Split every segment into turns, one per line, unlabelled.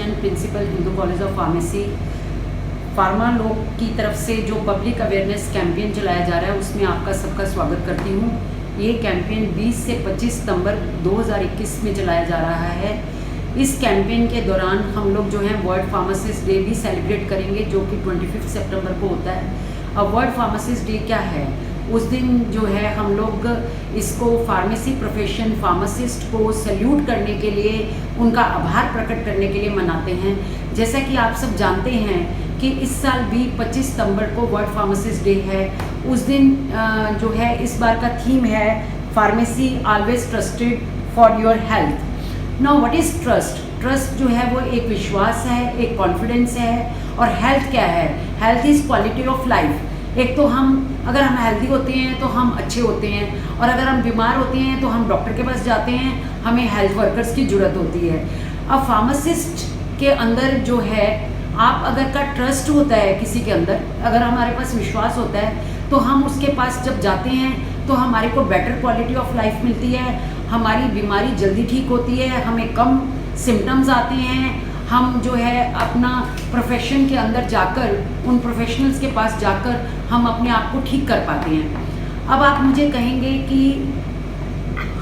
Mahajan, principal Hindu college of pharmacy. Pharma लोग की तरफ से जो पब्लिक अवेयरनेस कैंपेन चलाया जा रहा है उसमें आपका सबका स्वागत करती हूँ। ये कैंपेन 20 से 25 सितंबर 2021 में चलाया जा रहा है। इस कैंपेन के दौरान हम लोग जो है वर्ल्ड फार्मासिस्ट डे भी सेलिब्रेट करेंगे, जो कि 25 सितंबर को होता है। अब वर्ल्ड फार्मासिस्ट डे क्या है? उस दिन जो है हम लोग इसको फार्मेसी प्रोफेशन, फार्मासिस्ट को सैल्यूट करने के लिए, उनका आभार प्रकट करने के लिए मनाते हैं। जैसा कि आप सब जानते हैं कि इस साल भी 25 सितंबर को वर्ल्ड फार्मासिस्ट डे है। उस दिन जो है इस बार का थीम है pharmacy always trusted for your health. Now what is trust? Trust जो है वो एक विश्वास है, एक कॉन्फिडेंस है। और हेल्थ क्या है? Health is quality of life. एक तो अगर हम हेल्दी होते हैं तो हम अच्छे होते हैं, और अगर हम बीमार होते हैं तो हम डॉक्टर के पास जाते हैं, हमें हेल्थ वर्कर्स की ज़रूरत होती है। अब फार्मासिस्ट के अंदर जो है, आप अगर का ट्रस्ट होता है किसी के अंदर, अगर हमारे पास विश्वास होता है तो हम उसके पास जब जाते हैं तो हमारे को बेटर क्वालिटी ऑफ लाइफ मिलती है, हमारी बीमारी जल्दी ठीक होती है, हमें कम सिम्टम्स आते हैं। हम जो है अपना प्रोफेशन के अंदर जाकर, उन प्रोफेशनल्स के पास जाकर हम अपने आप को ठीक कर पाते हैं। अब आप मुझे कहेंगे कि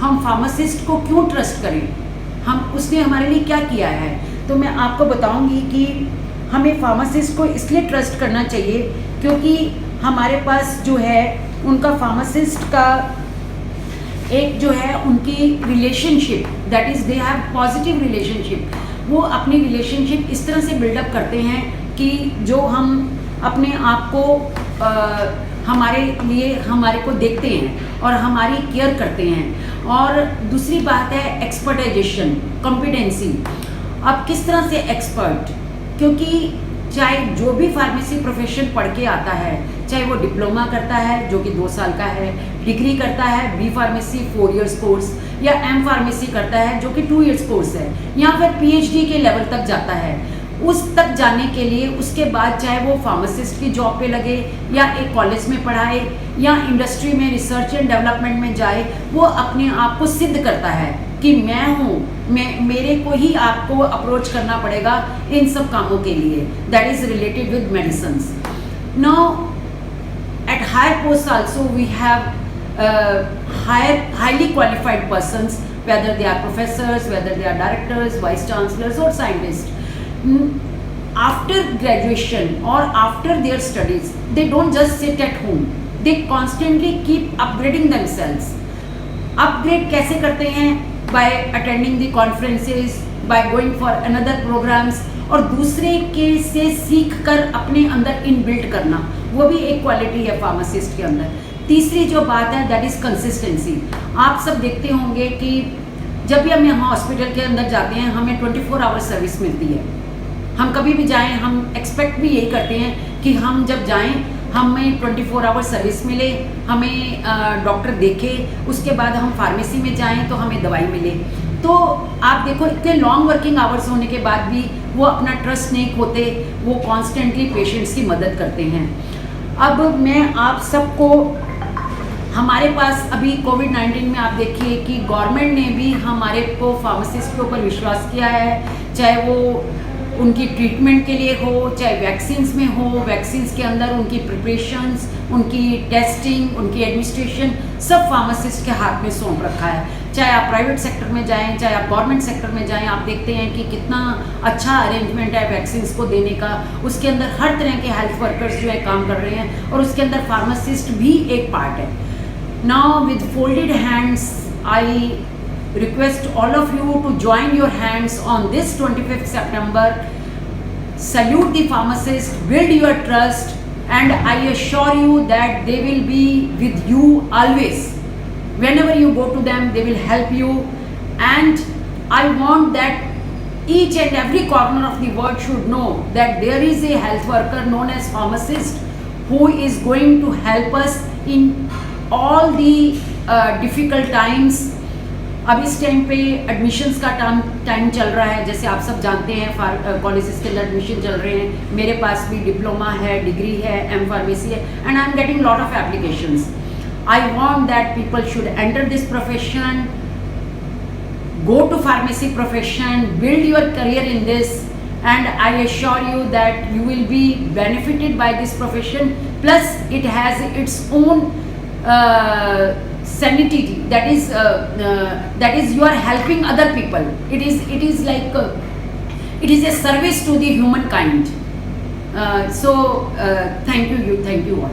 हम फार्मासिस्ट को क्यों ट्रस्ट करें, उसने हमारे लिए क्या किया है? तो मैं आपको बताऊंगी कि हमें फार्मासिस्ट को इसलिए ट्रस्ट करना चाहिए क्योंकि हमारे पास जो है उनका फार्मासिस्ट का एक जो है उनकी relationship, that is they have positive relationship. वो अपनी रिलेशनशिप इस तरह से बिल्डअप करते हैं कि जो हम अपने आप को हमारे को देखते हैं और हमारी केयर करते हैं। और दूसरी बात है एक्सपर्टाइजेशन, कॉम्पिटेंसी। अब किस तरह से एक्सपर्ट? क्योंकि चाहे जो भी फार्मेसी प्रोफेशन पढ़ के आता है, चाहे वो डिप्लोमा करता है जो कि 2 साल का है, डिग्री करता है बी फार्मेसी 4 इयर्स कोर्स, या एम फार्मेसी करता है जो कि 2 इयर्स कोर्स है, या फिर पीएचडी के लेवल तक जाता है। उस तक जाने के लिए उसके बाद चाहे वो फार्मासिस्ट की जॉब पे लगे, या एक कॉलेज में पढ़ाए, या इंडस्ट्री में रिसर्च एंड डेवलपमेंट में जाए, वो अपने आप को सिद्ध करता है कि मैं हूँ, मेरे को ही आपको अप्रोच करना पड़ेगा इन सब कामों के लिए, that is related with medicines. Now at higher post also we have highly qualified persons, whether they are professors, whether they are directors, vice chancellors or scientists. After graduation or after their studies, they don't just sit at home, they constantly keep upgrading themselves. Upgrade कैसे करते हैं? By attending the conferences, by going for another programs, और दूसरे के से सीख कर अपने अंदर इनबिल्ट करना, वो भी एक क्वालिटी है फार्मासिस्ट के अंदर। तीसरी जो बात है दैट इज़ कंसिस्टेंसी। आप सब देखते होंगे कि जब भी हम हॉस्पिटल के अंदर जाते हैं हमें 24 आवर सर्विस मिलती है। हम कभी भी जाएं, हम एक्सपेक्ट भी यही करते हैं कि हम जब जाएं हमें 24 आवर सर्विस मिले, हमें डॉक्टर देखे, उसके बाद हम फार्मेसी में जाएं तो हमें दवाई मिले। तो आप देखो इतने लॉन्ग वर्किंग आवर्स होने के बाद भी वो अपना ट्रस्ट नहीं खोते, वो कॉन्स्टेंटली पेशेंट्स की मदद करते हैं। अब मैं आप सबको, हमारे पास अभी कोविड-19 में आप देखिए कि गवर्नमेंट ने भी हमारे को फार्मासिस्ट के ऊपर विश्वास किया है, चाहे वो उनकी ट्रीटमेंट के लिए हो, चाहे वैक्सीन्स में हो, वैक्सीन्स के अंदर उनकी प्रिपरेशंस, उनकी टेस्टिंग, उनकी एडमिनिस्ट्रेशन, सब फार्मासिस्ट के हाथ में सौंप रखा है। चाहे आप प्राइवेट सेक्टर में जाएं, चाहे आप गवर्नमेंट सेक्टर में जाएं, आप देखते हैं कि कितना अच्छा अरेंजमेंट है वैक्सीन्स को देने का। उसके अंदर हर तरह के हेल्थ वर्कर्स जो है काम कर रहे हैं, और उसके अंदर फार्मासिस्ट भी एक पार्ट है। Now with folded hands, I request all of you to join your hands on this 25th September. Salute the pharmacist, build your trust, and I assure you that they will be with you always. Whenever you go to them, they will help you. And I want that each and every corner of the world should know that there is a health worker known as pharmacist who is going to help us in all the difficult times. अब इस time पे admissions का time चल रहा है, जैसे आप सब जानते हैं कॉलेजेस के अंदर एडमिशन चल रहे हैं। मेरे पास भी डिप्लोमा है, डिग्री है, एम फार्मेसी है, and I am getting lot of applications. I want that people should enter this profession, go to pharmacy profession, build your career in this, and I assure you that you will be benefited by this profession. Plus, it has its own sanity. That is you are helping other people. It is like it is a service to the humankind. Thank you, thank you all.